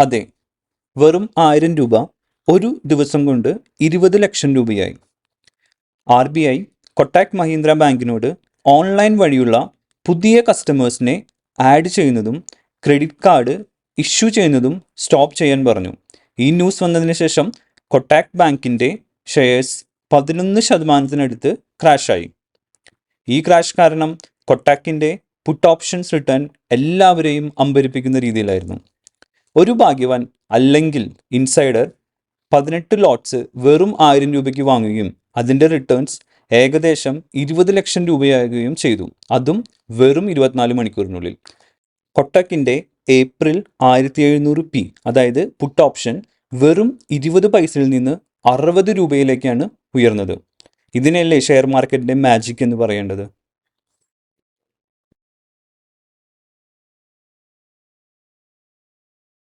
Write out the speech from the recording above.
അതെ, വെറും 1000 രൂപ ഒരു ദിവസം കൊണ്ട് 20 ലക്ഷം രൂപയായി. RBI കൊട്ടാക് മഹീന്ദ്ര ബാങ്കിനോട് ഓൺലൈൻ വഴിയുള്ള പുതിയ കസ്റ്റമേഴ്സിനെ ആഡ് ചെയ്യുന്നതും ക്രെഡിറ്റ് കാർഡ് ഇഷ്യൂ ചെയ്യുന്നതും സ്റ്റോപ്പ് ചെയ്യാൻ പറഞ്ഞു. ഈ ന്യൂസ് വന്നതിന് ശേഷം കൊട്ടാക് ബാങ്കിൻ്റെ ഷെയർസ് 11% ക്രാഷായി. ഈ ക്രാഷ് കാരണം കൊട്ടാക്കിൻ്റെ പുട്ട് ഓപ്ഷൻസ് റിട്ടേൺ എല്ലാവരെയും അമ്പരിപ്പിക്കുന്ന രീതിയിലായിരുന്നു. ഒരു ഭാഗ്യവാൻ അല്ലെങ്കിൽ ഇൻസൈഡർ 18 ലോട്ട്സ് വെറും 1000 രൂപയ്ക്ക് വാങ്ങുകയും അതിൻ്റെ റിട്ടേൺസ് ഏകദേശം 20 ലക്ഷം രൂപയാകുകയും ചെയ്തു, അതും വെറും 24 മണിക്കൂറിനുള്ളിൽ. കൊട്ടക്കിൻ്റെ ഏപ്രിൽ 1700p അതായത് പുട്ട് ഓപ്ഷൻ വെറും 20 പൈസയിൽ നിന്ന് 60 രൂപയിലേക്കാണ് ഉയർന്നത്. ഇതിനല്ലേ ഷെയർ മാർക്കറ്റിൻ്റെ മാജിക് എന്ന് പറയേണ്ടത്.